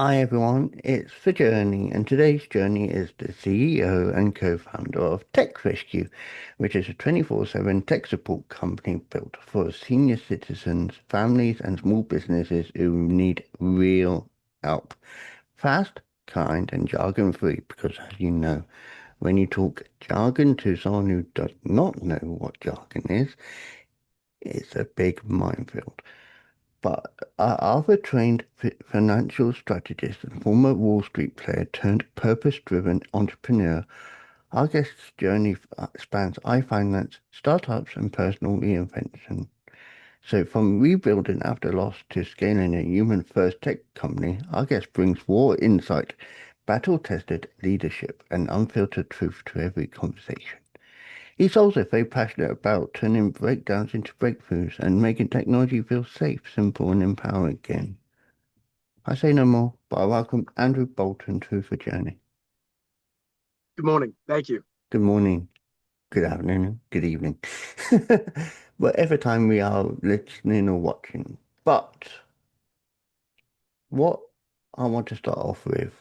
Hi everyone, it's The Journey, and today's journey is the CEO and co-founder of TechRescue, which is a 24/7 tech support company built for senior citizens, families, and small businesses who need real help. Fast, kind, and jargon-free, because as you know, when you talk jargon to someone who does not know what jargon is, it's a big minefield. But Arthur trained financial strategist and former Wall Street player turned purpose-driven entrepreneur. Our guest's journey spans iFinance, startups, and personal reinvention. So from rebuilding after loss to scaling a human-first tech company, our guest brings raw insight, battle-tested leadership, and unfiltered truth to every conversation. He's also very passionate about turning breakdowns into breakthroughs and making technology feel safe, simple, and empowering again. I say no more, but I welcome Andrew Bolton to the journey. Good morning. Thank you. Good morning, good afternoon, good evening. Whatever time we are listening or watching. But what I want to start off with,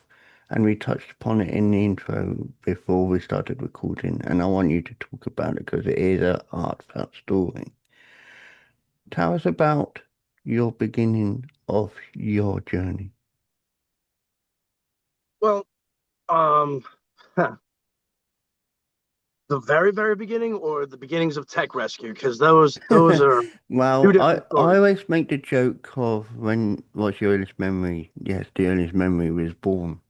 and we touched upon it in the intro before we started recording, and I want you to talk about it because it is a heartfelt story. Tell us about your beginning of your journey. Well, um, the very, very beginning or the beginnings of TechRescue, because those are two Well, I different I stories. always make the joke of when what's your earliest memory? Yes, the earliest memory was born.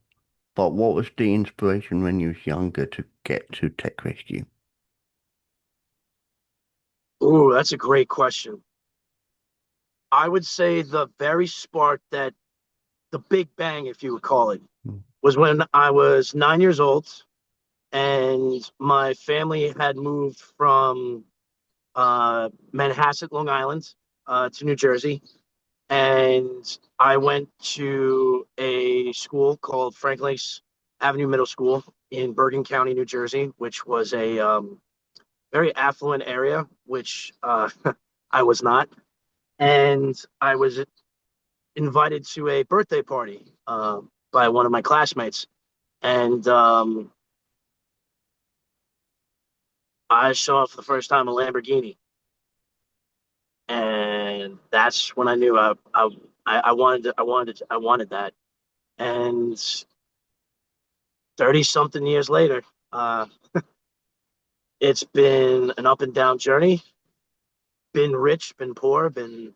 But what was the inspiration when you was younger to get to Tech Rescue? Ooh, that's a great question. I would say the very spark that the big bang, if you would call it, Mm, was when I was 9 years old and my family had moved from Manhasset, Long Island, to New Jersey. And I went to a school called Frank Lakes Avenue Middle School in Bergen County, New Jersey, which was a very affluent area, which I was not. And I was invited to a birthday party by one of my classmates. And I saw for the first time a Lamborghini. And that's when I knew I wanted that. And 30 something years later, uh, it's been an up and down journey. Been rich, been poor, been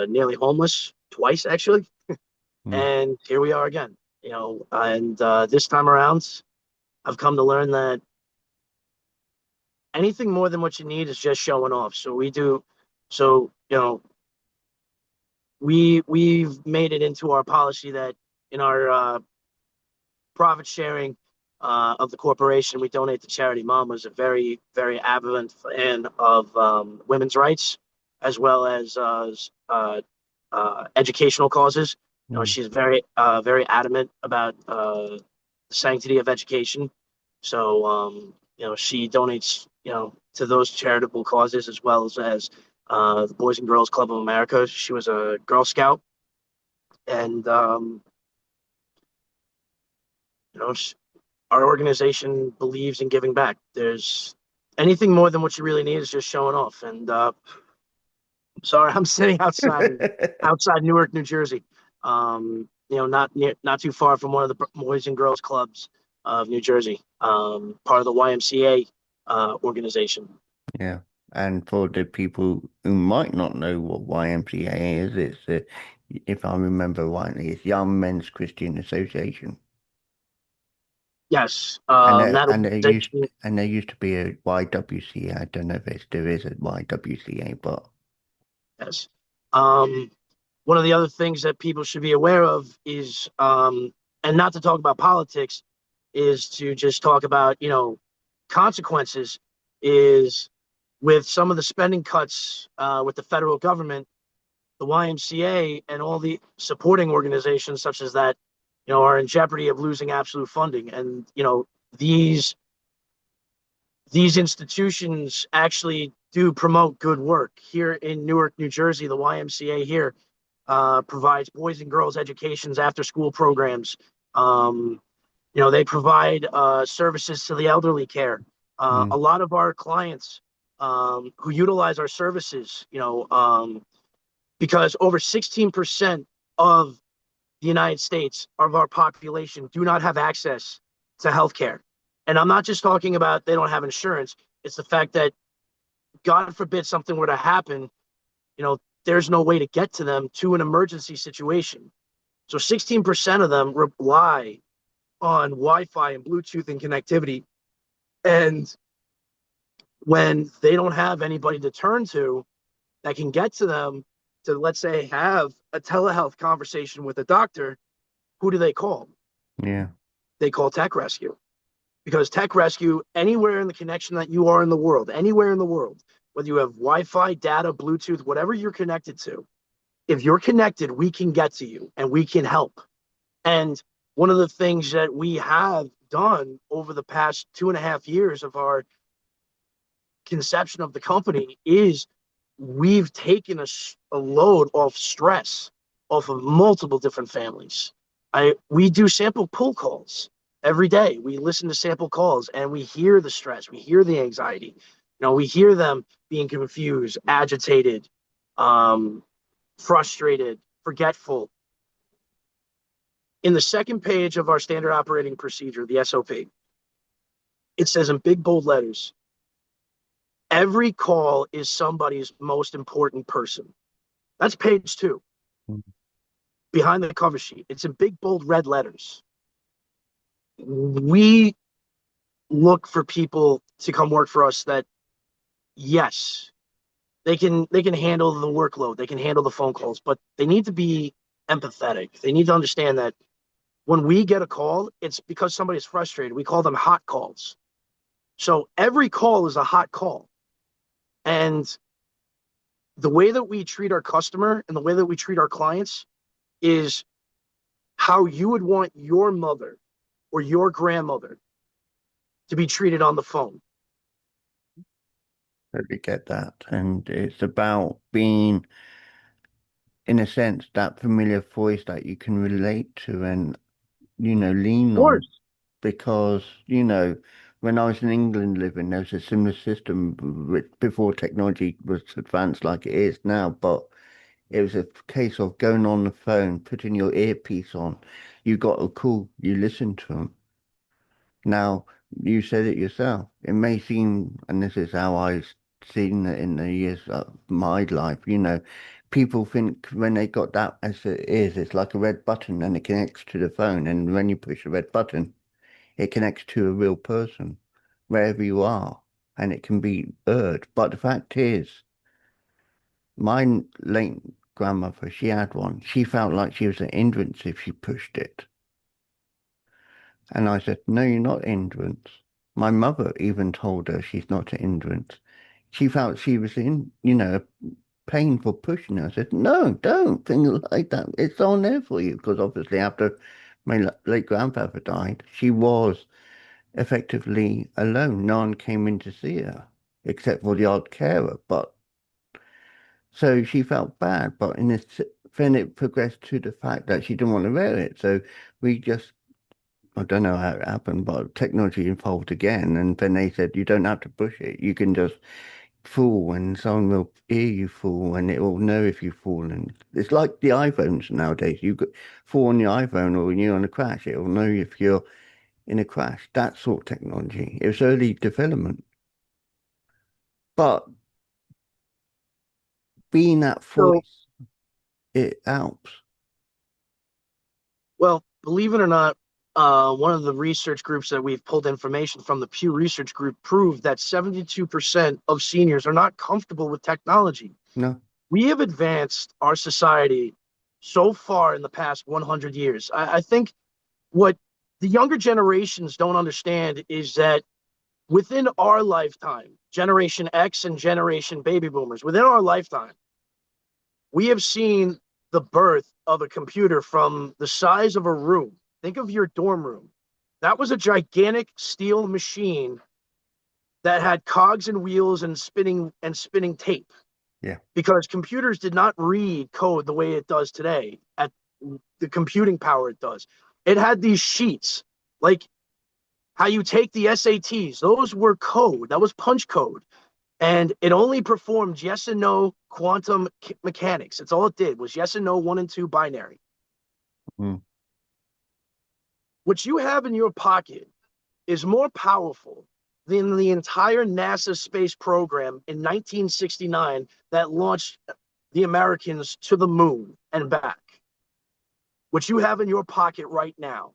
nearly homeless twice actually, mm. and here we are again. And this time around, I've come to learn that anything more than what you need is just showing off. So we do, so we've made it into our policy that in our profit sharing of the corporation, we donate to charity. Mom was a very, very avid fan of women's rights as well as educational causes. Mm. She's very, very adamant about the sanctity of education. So, she donates, to those charitable causes as well as the Boys and Girls Club of America. She was a Girl Scout, and you know, our organization believes in giving back. There's anything more than what you really need is just showing off. And sorry, I'm sitting outside Newark, New Jersey. Not too far from one of the Boys and Girls Clubs of New Jersey, part of the YMCA organization. Yeah. And for the people who might not know what YMCA is, if I remember rightly, it's Young Men's Christian Association. Yes, And there that and there used organization. and there used to be a YWCA. I don't know if it still is a YWCA, but Yes. Um, One of the other things that people should be aware of is, and not to talk about politics, is to just talk about, consequences. Is with some of the spending cuts with the federal government, the YMCA and all the supporting organizations such as that, are in jeopardy of losing absolute funding. And these these institutions actually do promote good work here in Newark, New Jersey. The YMCA here provides boys and girls educations, after school programs. Um, they provide services to the elderly care. Yeah. A lot of our clients who utilize our services, because over 16% of the United States, of our population, do not have access to healthcare. And I'm not just talking about they don't have insurance. It's the fact that, God forbid, something were to happen, there's no way to get to them to an emergency situation. So 16% of them rely on Wi-Fi and Bluetooth and connectivity. And when they don't have anybody to turn to that can get to them to, let's say, have a telehealth conversation with a doctor, who do they call? Yeah. They call TechRescue. Because TechRescue, anywhere in the connection that you are in the world, anywhere in the world, whether you have Wi-Fi, data, Bluetooth, whatever you're connected to, if you're connected, we can get to you and we can help. And one of the things that we have done over the past 2.5 years of our conception of the company is we've taken a load of stress off of multiple different families. We do sample pull calls every day. We listen to sample calls and we hear the stress, we hear the anxiety. We hear them being confused, agitated, frustrated, forgetful. In the second page of our standard operating procedure, the SOP, it says in big bold letters, every call is somebody's most important person. That's page 2, behind the cover sheet. It's in big bold red letters. We look for people to come work for us that, yes, they can handle the workload, they can handle the phone calls, but they need to be empathetic. They need to understand that when we get a call, it's because somebody's frustrated. We call them hot calls. So every call is a hot call. And the way that we treat our customer and the way that we treat our clients is how you would want your mother or your grandmother to be treated on the phone. Totally get that. And it's about being, in a sense, that familiar voice that you can relate to and, lean Of on. course. Because, when I was in England living, there was a similar system before technology was advanced like it is now. But it was a case of going on the phone, putting your earpiece on. You got a call, you listened to them. Now, you said it yourself. It may seem, and this is how I've seen it in the years of my life, people think when they got that as it is, it's like a red button and it connects to the phone. And when you push the red button, it connects to a real person, wherever you are, and it can be heard. But the fact is, my late grandmother, she had one. She felt like she was an hindrance if she pushed it. And I said, no, you're not hindrance. My mother even told her she's not an hindrance. She felt she was in, pain for pushing her. I said, no, don't think like that. It's on there for you. Because obviously after my late grandfather died, she was effectively alone. No one came in to see her except for the odd carer. But so she felt bad. But then it progressed to the fact that she didn't want to wear it. So we just I don't know how it happened, but technology evolved again. And then they said, you don't have to push it. You can just fall and someone will hear you fall and it will know if you fall. And it's like the iPhones nowadays. Fall on the iPhone or when you're on a crash, it will know if you're in a crash. That sort of technology. It was early development. But being that So, voice, it helps. well, believe it or not, one of the research groups that we've pulled information from, the Pew Research Group, proved that 72% of seniors are not comfortable with technology. No, We have advanced our society so far in the past 100 years. I think what the younger generations don't understand is that within our lifetime, Generation X and Generation Baby Boomers, within our lifetime, we have seen the birth of a computer from the size of a room. Think of your dorm room. That was a gigantic steel machine that had cogs and wheels and spinning tape. Yeah. because computers did not read code the way it does today at the computing power it does. It had these sheets, like how you take the SATs. Those were code. That was punch code. And it only performed yes and no quantum mechanics. That's all it did was yes and no, one and two binary. Mm. What you have in your pocket is more powerful than the entire NASA space program in 1969 that launched the Americans to the moon and back. What you have in your pocket right now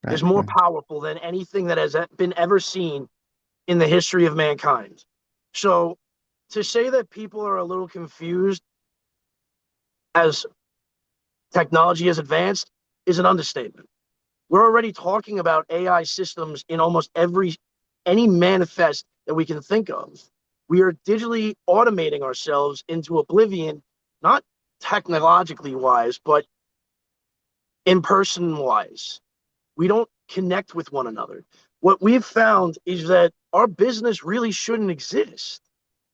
is That's more right. powerful than anything that has been ever seen in the history of mankind. So to say that people are a little confused as technology has advanced is an understatement. We're already talking about AI systems in almost any manifest that we can think of. We are digitally automating ourselves into oblivion, not technologically wise, but in person wise. We don't connect with one another. What we've found is that our business really shouldn't exist,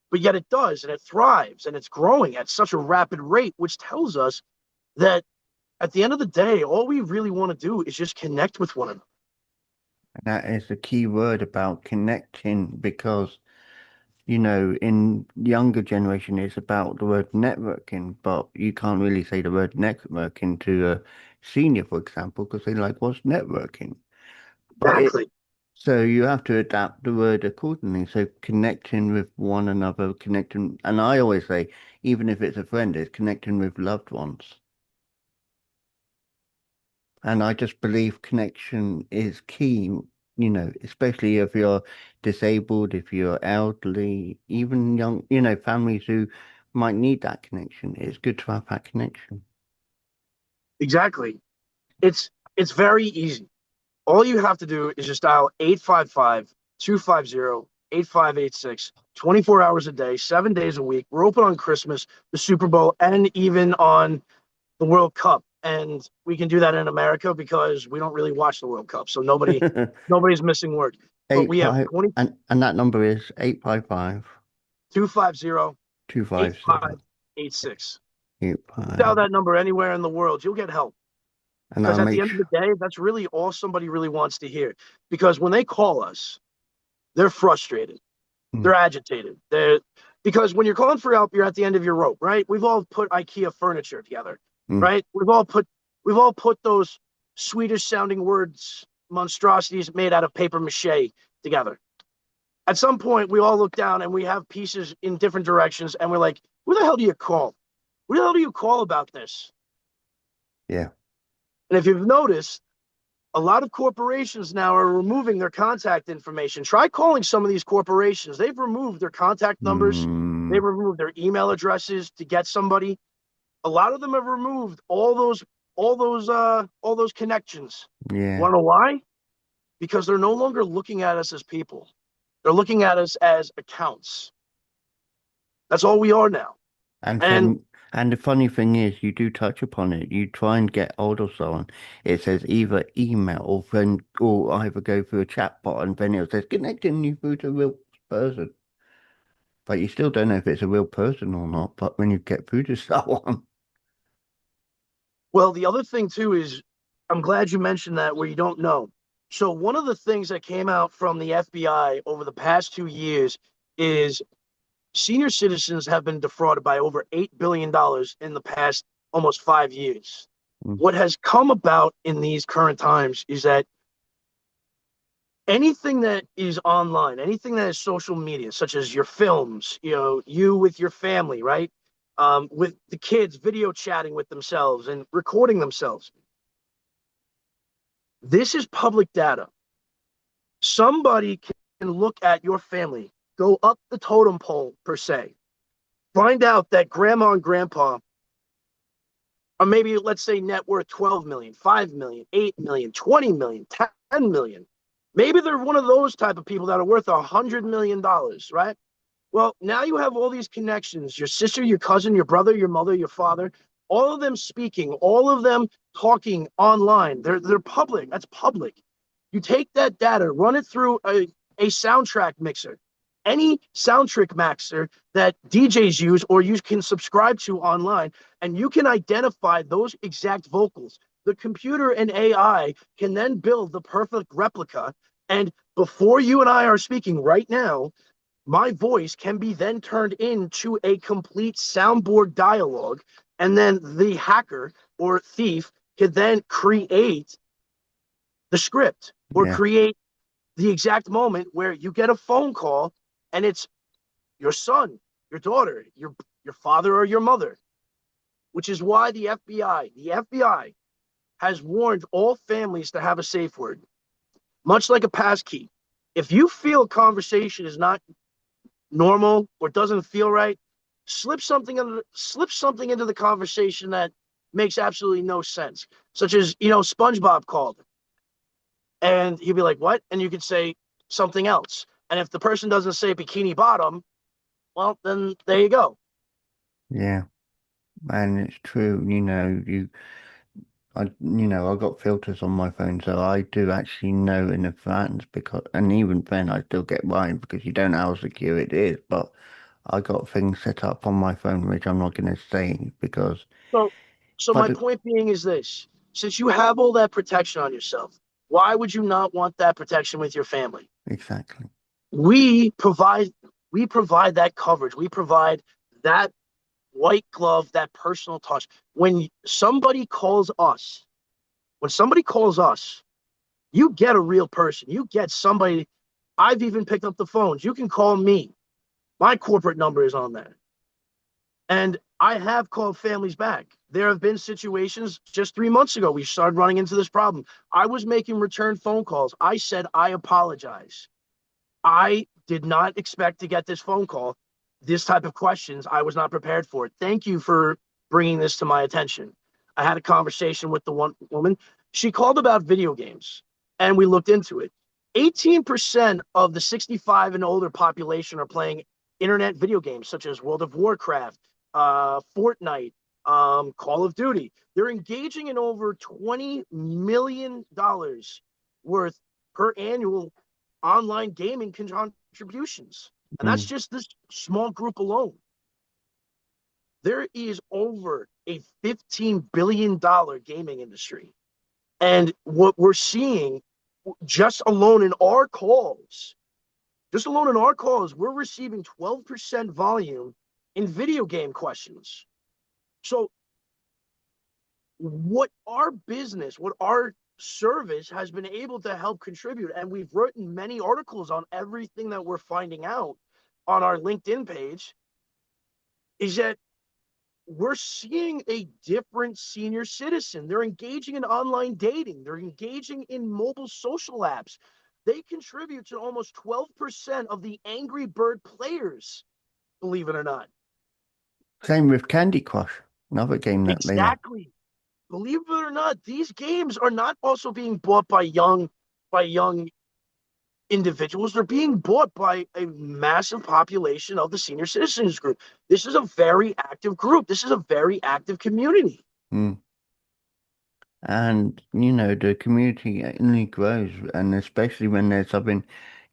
but yet it does, and it thrives, and it's growing at such a rapid rate, which tells us that at the end of the day, all we really want to do is just connect with one another. That is the key word about connecting because, in younger generation, it's about the word networking, but you can't really say the word networking to a senior, for example, because they like, what's networking? But Exactly. so you have to adapt the word accordingly. So connecting with one another, connecting, and I always say, even if it's a friend, it's connecting with loved ones. And I just believe connection is key, especially if you're disabled, if you're elderly, even young, families who might need that connection. It's good to have that connection. Exactly. It's very easy. All you have to do is just dial 855-250-8586, 24 hours a day, 7 days a week. We're open on Christmas, the Super Bowl, and even on the World Cup. And we can do that in America because we don't really watch the World Cup. So nobody's missing work. But Eight we have five 20 and that number is 855 250 250 8586. Dial 85. that number anywhere in the world, you'll get help. And Because I'll at the make end of sure. the day, that's really all somebody really wants to hear. Because when they call us, they're frustrated, Mm, they're agitated. Because when you're calling for help, you're at the end of your rope, right? We've all put IKEA furniture together, mm, right? We've all put those Swedish sounding words, monstrosities made out of paper mache together. At some point, we all look down and we have pieces in different directions, and we're like, who the hell do you call? Who the hell do you call about this? yeah. And if you've noticed, a lot of corporations now are removing their contact information. Try calling some of these corporations. They've removed their contact numbers, Mm, they've removed their email addresses to get somebody. A lot of them have removed all those connections. yeah. Want to know why? Because they're no longer looking at us as people. They're looking at us as accounts. That's all we are now. And And from and the funny thing is, you do touch upon it. You try and get hold of someone. It says either email or either go through a chat bot, and then it says connecting you through to a real person. But you still don't know if it's a real person or not. But when you get through to someone, well, the other thing too is I'm glad you mentioned that where you don't know. So one of the things that came out from the FBI over the past 2 years is senior citizens have been defrauded by over $8 billion in the past almost 5 years. mm, What has come about in these current times is that anything that is online, anything that is social media, such as your films, you with your family, right? With the kids video chatting with themselves and recording themselves. This is public data. Somebody can look at your family, go up the totem pole, per se, find out that grandma and grandpa or maybe let's say net worth 12 million, 5 million, 8 million, 20 million, 10 million. Maybe they're one of those type of people that are worth $100 million, right? Well, now you have all these connections, your sister, your cousin, your brother, your mother, your father, all of them speaking, all of them talking online. They're public. That's public. You take that data, run it through a soundtrack mixer. any sound trick master that DJs use or you can subscribe to online, and you can identify those exact vocals. The computer and AI can then build the perfect replica. And before you and I are speaking right now, my voice can be then turned into a complete soundboard dialogue. And then the hacker or thief can then create the script or Yeah. create the exact moment where you get a phone call and it's your son, your daughter, your father or your mother, which is why the FBI has warned all families to have a safe word, much like a pass key. If you feel a conversation is not normal or doesn't feel right, slip something into the conversation that makes absolutely no sense, such as SpongeBob called, and he'd be like, "What?" And you could say something else. And if the person doesn't say bikini bottom, well, then there you go. Yeah. And it's true, I got filters on my phone, so I do actually know in advance because, and even then I still get mine because you don't know how secure it is, but I got things set up on my phone which I'm not going to say because, So, so my but point being is this: since you have all that protection on yourself, why would you not want that protection with your family? exactly. We provide we provide that coverage. We provide that white glove, that personal touch. When somebody calls us, you get a real person. You get somebody. I've even picked up the phones. You can call me. My corporate number is on there. And I have called families back. There have been situations just 3 months ago, we started running into this problem. I was making return phone calls. I said, I apologize. I did not expect to get this phone call. This type of questions, I was not prepared for it. Thank you for bringing this to my attention. I had a conversation with the one woman. She called about video games, and we looked into it. 18% of the 65 and older population are playing internet video games such as World of Warcraft, Fortnite, Call of Duty. They're engaging in over $20 million worth per annual online gaming contributions. And that's Mm. just this small group alone. There is over a $15 billion gaming industry. And what we're seeing just alone in our calls, we're receiving 12% volume in video game questions. So what our service has been able to help contribute, and we've written many articles on everything that we're finding out on our LinkedIn page, is that we're seeing a different senior citizen. They're engaging in online dating, they're engaging in mobile social apps. They contribute to almost 12% of the Angry Bird players, believe it or not. Same with Candy Crush, another game that they love. Exactly. Believe it or not, these games are not also being bought by young individuals. They're being bought by a massive population of the senior citizens group. This is a very active group. This is a very active community. Mm. And the community only grows, and especially when there's something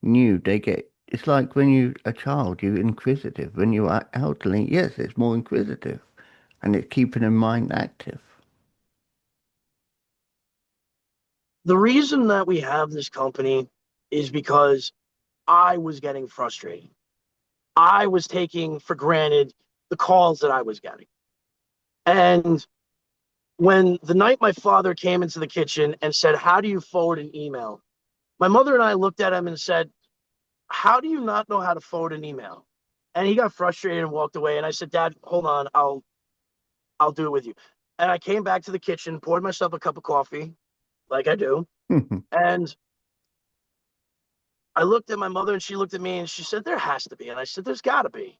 new, it's like when you're a child, you're inquisitive. When you're elderly, yes, it's more inquisitive, and it's keeping the mind active. The reason that we have this company is because I was getting frustrated. I was taking for granted the calls that I was getting. And when the night my father came into the kitchen and said, "How do you forward an email?" My mother and I looked at him and said, "How do you not know how to forward an email?" And he got frustrated and walked away. And I said, "Dad, hold on. I'll do it with you." And I came back to the kitchen, poured myself a cup of coffee, like I do. And I looked at my mother and she looked at me and she said, "There has to be." And I said, "There's got to be."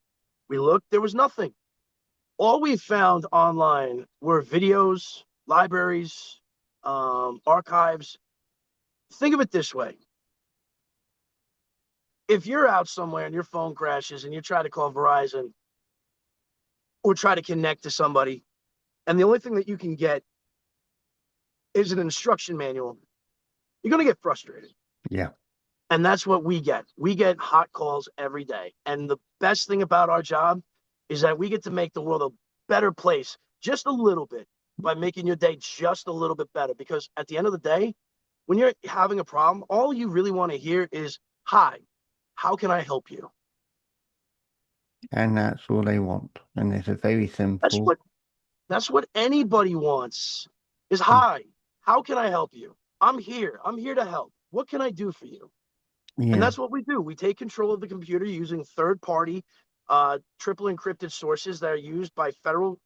We looked, there was nothing. All we found online were videos, libraries, archives. Think of it this way: if you're out somewhere and your phone crashes and you try to call Verizon or try to connect to somebody, and the only thing that you can get is an instruction manual, you're going to get frustrated. Yeah. And that's what we get. We get hot calls every day. And the best thing about our job is that we get to make the world a better place just a little bit by making your day just a little bit better. Because at the end of the day, when you're having a problem, all you really want to hear is, "Hi, how can I help you?" And that's all they want. And it's a very That's simple, what that's what anybody wants is, mm, "Hi, how can I help you? I'm here. I'm here to help. What can I do for you?" And yeah. that's what we do. We take control of the computer using third party triple encrypted sources that are used by federal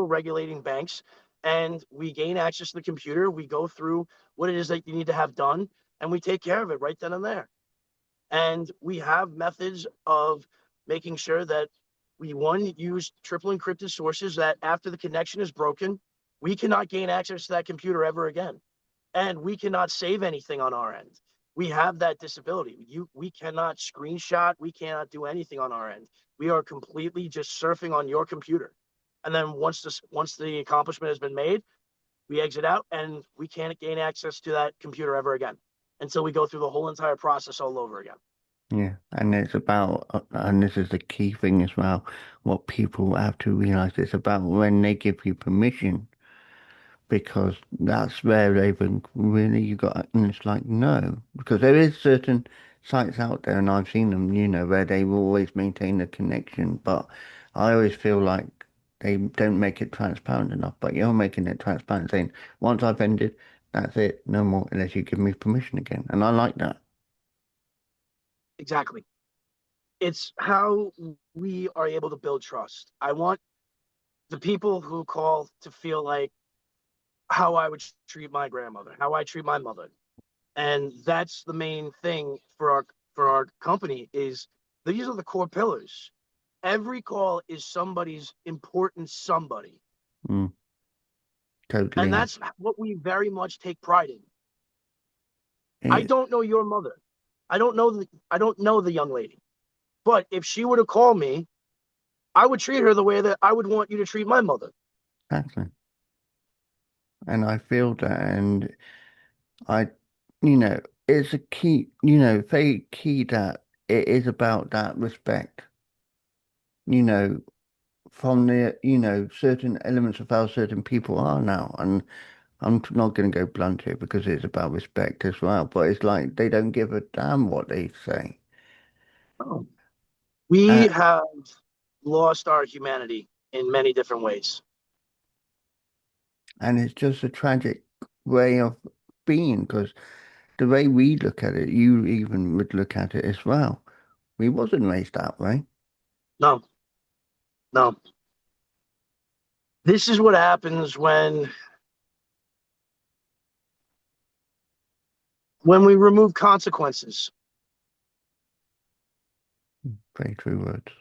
regulating banks. And we gain access to the computer. We go through what it is that you need to have done, and we take care of it right then and there. And we have methods of making sure that we, one, use triple encrypted sources that after the connection is broken, we cannot gain access to that computer ever again. And we cannot save anything on our end. We have that disability. We cannot screenshot. We cannot do anything on our end. We are completely just surfing on your computer. And then once the accomplishment has been made, we exit out and we can't gain access to that computer ever again until we go through the whole entire process all over again. Yeah, and it's about, and this is the key thing as well, what people have to realize, it's about when they give you permission, because that's where they've been really, you got, and it's like, no, because there is certain sites out there, and I've seen them, where they will always maintain a connection, but I always feel like they don't make it transparent enough, but you're making it transparent, saying, once I've ended, that's it, no more, unless you give me permission again, and I like that. Exactly. It's how we are able to build trust. I want the people who call to feel like how I would treat my grandmother, how I treat my mother. And that's the main thing for our company is these are the core pillars. Every call is somebody's important somebody. Mm, And totally. that's what we very much take pride in. I It's don't know your mother. I don't know the young lady. But if she were to call me, I would treat her the way that I would want you to treat my mother. exactly. And I feel that, and I, you know, it's a key, very key that it is about that respect, you know, from the, certain elements of how certain people are now. And I'm not going to go blunt here because it's about respect as well, but it's like they don't give a damn what they say. Oh. Uh, We have lost our humanity in many different ways. and it's just a tragic way of being because the way we look at it, you even would look at it as well. We wasn't raised that way. No, no. This is what happens when we remove consequences. Very true words.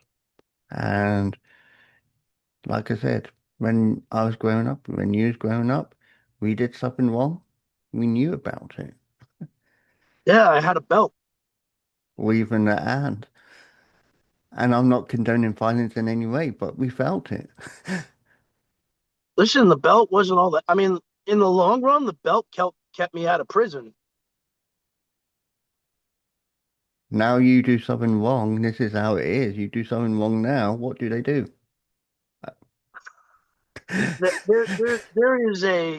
And like I said, when I was growing up, when you was growing up, we did something wrong. We knew about it, Yeah, I had a belt. or even a hand. And I'm not condoning violence in any way, but we felt it. Listen, the belt wasn't all that. I mean, in the long run, the belt kept me out of prison. Now you do something wrong. This is how it is. You do something wrong now. What do they do?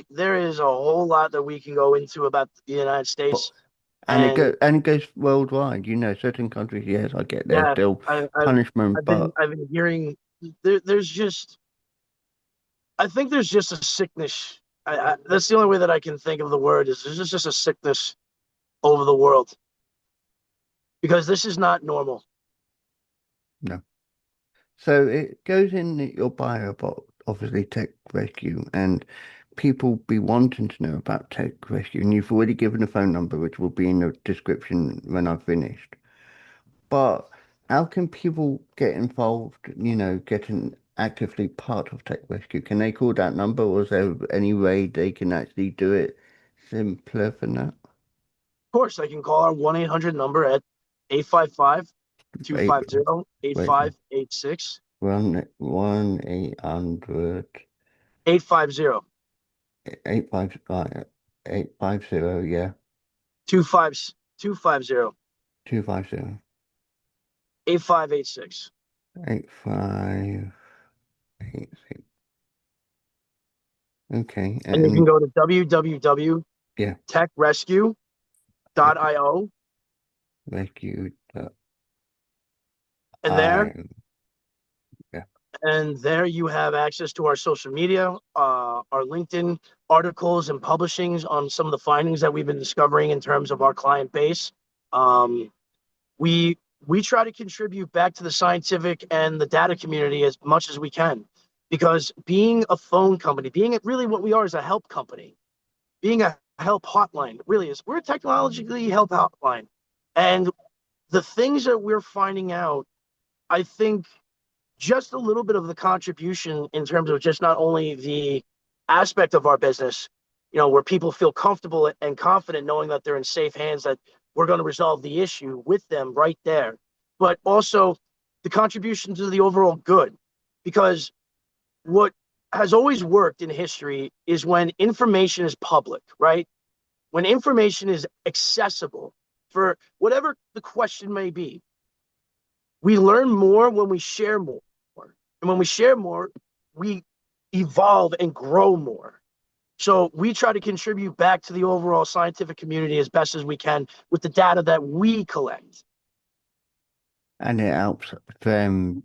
There is a whole lot that we can go into about the United But States, and and it goes worldwide. Certain countries, yes, I get there's yeah, still punishment, but I've been hearing there's just I think there's just a sickness. That's the only way that I can think of the word is there's just a sickness over the world because this is not normal. no. So it goes in your bio about obviously Tech Rescue, and people be wanting to know about Tech Rescue, and you've already given a phone number, which will be in the description when I've finished. But how can people get involved, getting actively part of Tech Rescue? Can they call that number, or is there any way they can actually do it simpler than that? Of course, I can call our 1-800 number at 855 Eight, 250 wait, 8586 one 800 850 855 850, yeah. 250. 250 8586. 8586. Okay. And you can And go to yeah, tech www.techrescue.io. rescue. And there, I, yeah. and there you have access to our social media, our LinkedIn articles and publishings on some of the findings that we've been discovering in terms of our client base. Um, we we try to contribute back to the scientific and the data community as much as we can, because being a phone company, being really what we are is a help company, being a help hotline really is. We're a technologically help hotline, and the things that we're finding out, I think just a little bit of the contribution in terms of just not only the aspect of our business, where people feel comfortable and confident knowing that they're in safe hands, that we're going to resolve the issue with them right there, but also the contribution to the overall good. Because what has always worked in history is when information is public, right? When information is accessible for whatever the question may be, we learn more when we share more. And when we share more, we evolve and grow more. So we try to contribute back to the overall scientific community as best as we can with the data that we collect. And it helps them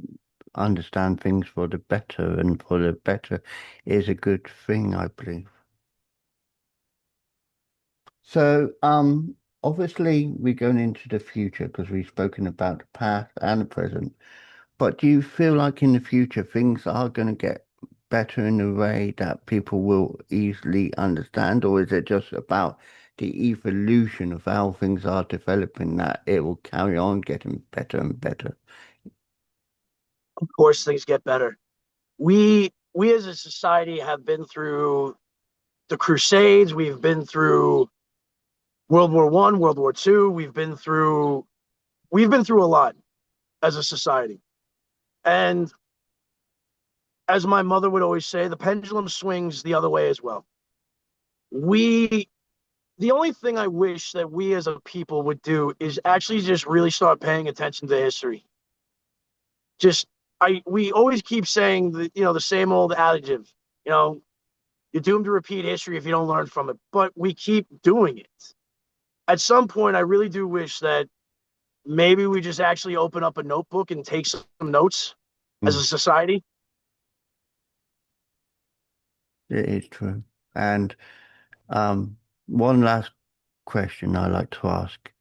understand things for the better, and for the better is a good thing, I believe. So, obviously we're going into the future because we've spoken about the past and the present. But do you feel like in the future things are going to get better in a way that people will easily understand, or is it just about the evolution of how things are developing that it will carry on getting better and better? Of course, things get better. We as a society have been through the Crusades. We've been through World War I, World War II. We've been through a lot as a society. And as my mother would always say, the pendulum swings the other way as well. We the only thing I wish that we as a people would do is actually just really start paying attention to history. Just I we always keep saying the same old adage, you know, you're doomed to repeat history if you don't learn from it. But we keep doing it. At some point, I really do wish that maybe we just actually open up a notebook and take some notes as Mm, a society. it is true. And one last question I like to ask.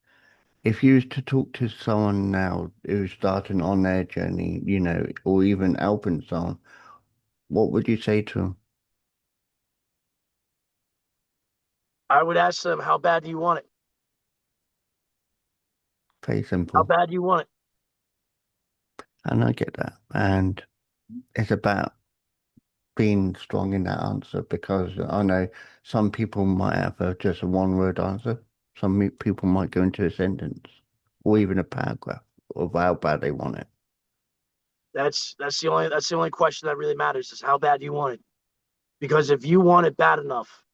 If you was to talk to someone now who's starting on their journey, or even helping someone, what would you say to them? I would ask them, how bad do you want it? Very How simple. bad do you want it? And I get that. And it's about being strong in that answer, because I know some people might have just a one word answer. Some people might go into a sentence or even a paragraph of how bad they want it. That's the only question that really matters, is how bad do you want it? Because if you want it bad enough,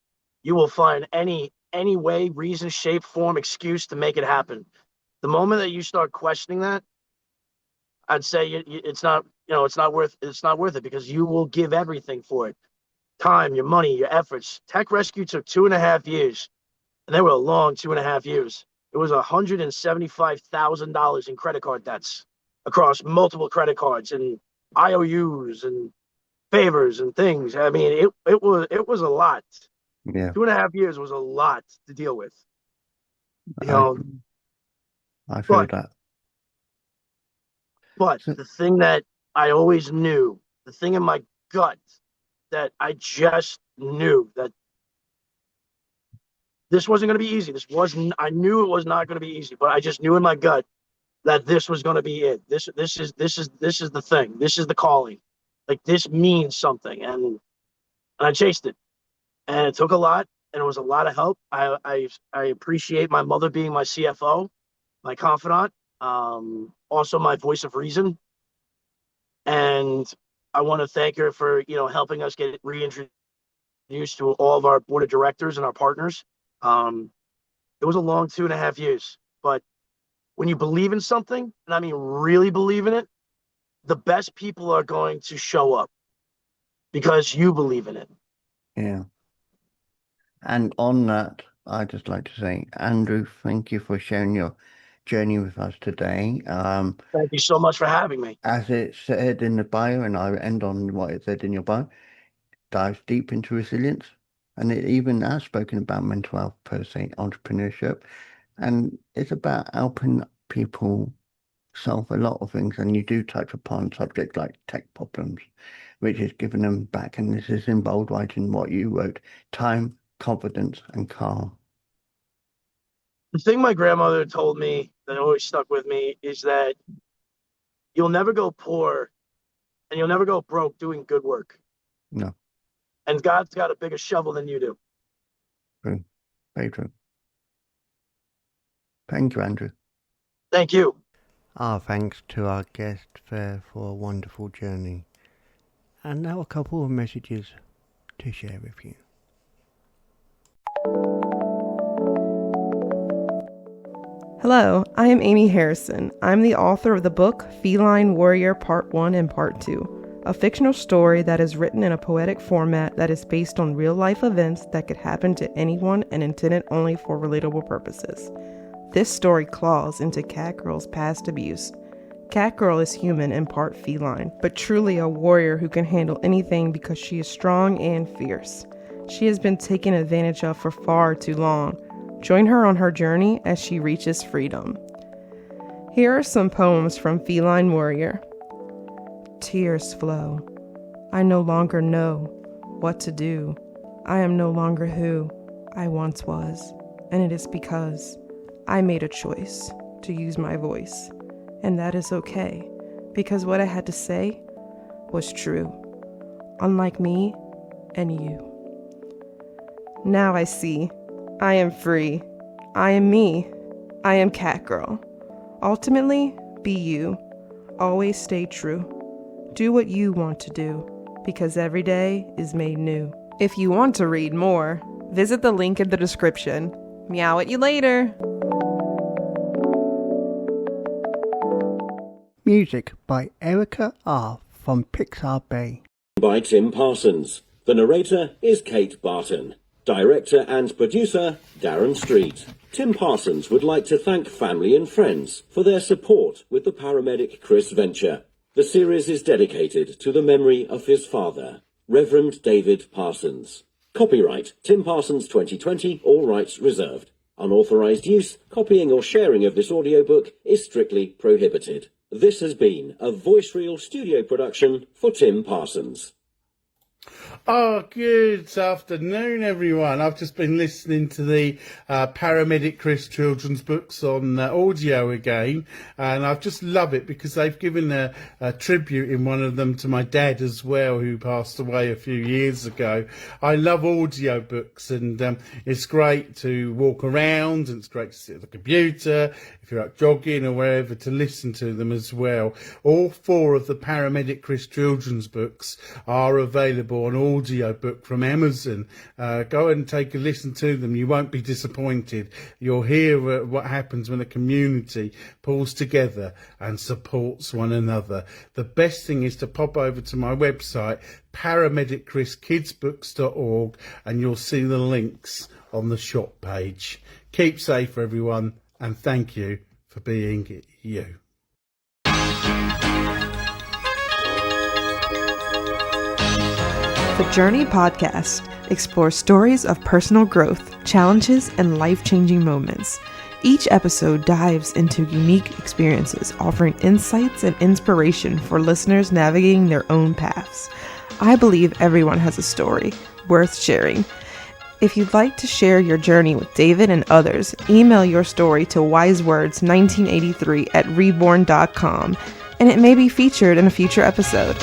you will find any way, reason, shape, form, excuse to make it happen. The moment that you start questioning that, I'd say it's not worth it, because you will give everything for it. Time, your money, your efforts. TechRescue took 2.5 years, and they were a long 2.5 years. It was $175,000 in credit card debts across multiple credit cards and IOUs and favors and things. I mean, it was a lot. Yeah, 2.5 years was a lot to deal with, you I know. I feel But that. but So, the thing that I always knew, the thing in my gut that I just knew that this wasn't going to be easy. I knew it was not going to be easy, but I just knew in my gut that this was going to be it. This is the thing. This is the calling. Like, this means something, and I chased it, and it took a lot, and it was a lot of help. I appreciate my mother being my CFO, my confidant, also my voice of reason, and I want to thank her for helping us get reintroduced to all of our board of directors and our partners. Um, it was a long 2.5 years, but when you believe in something, and I mean really believe in it, the best people are going to show up because you believe in it. Yeah. And on that, I'd just like to say, Andrew, thank you for sharing your journey with us today. Thank you so much for having me. As it said in the bio, and I end on what it said in your bio, dives deep into resilience. And it even has spoken about mental health per se, entrepreneurship. And it's about helping people solve a lot of things. And you do touch upon subjects like tech problems, which is giving them back. And this is in bold writing what you wrote: time, confidence, and calm. The thing my grandmother told me that always stuck with me is that you'll never go poor and you'll never go broke doing good work. No, And God's got a bigger shovel than you do. true. Very true. Thank you, Andrew. Thank you. Our thanks to our guest there for a wonderful journey. And now a couple of messages to share with you. Hello, I am Amy Harrison. I'm the author of the book Feline Warrior Part 1 and Part 2, a fictional story that is written in a poetic format that is based on real-life events that could happen to anyone and intended only for relatable purposes. This story claws into Catgirl's past abuse. Catgirl is human and part feline, but truly a warrior who can handle anything because she is strong and fierce. She has been taken advantage of for far too long. Join her on her journey as she reaches freedom. Here are some poems from Feline Warrior. Tears flow. I no longer know what to do. I am no longer who I once was, and it is because I made a choice to use my voice, and that is okay, because what I had to say was true, unlike me and you. Now I see. I am free. I am me. I am Catgirl. Ultimately, be you. Always stay true. Do what you want to do, because every day is made new. If you want to read more, visit the link in the description. Meow at you later. Music by Erica R. from Pixar Bay. By Tim Parsons. The narrator is Kate Barton. Director and producer, Darren Street. Tim Parsons would like to thank family and friends for their support with the paramedic Chris venture. The series is dedicated to the memory of his father, Reverend David Parsons. Copyright Tim Parsons 2020, all rights reserved. Unauthorized use, copying or sharing of this audiobook is strictly prohibited. This has been a Voice Reel studio production for Tim Parsons. Oh, good afternoon, everyone. I've just been listening to the Paramedic Chris children's books on audio again, and I just love it because they've given a tribute in one of them to my dad as well, who passed away a few years ago. I love audio books, and it's great to walk around, and it's great to sit at the computer, if you're out jogging or wherever, to listen to them as well. All 4 of the Paramedic Chris children's books are available on audio book from Amazon. Go and take a listen to them. You won't be disappointed. You'll hear what happens when a community pulls together and supports one another. The best thing is to pop over to my website, paramedicchriskidsbooks.org, and you'll see the links on the shop page. Keep safe, everyone, and thank you for being you. The Journey podcast explores stories of personal growth, challenges, and life-changing moments. Each episode dives into unique experiences, offering insights and inspiration for listeners navigating their own paths. I believe everyone has a story worth sharing. If you'd like to share your journey with David and others, email your story to wisewords1983@reborn.com, and it may be featured in a future episode.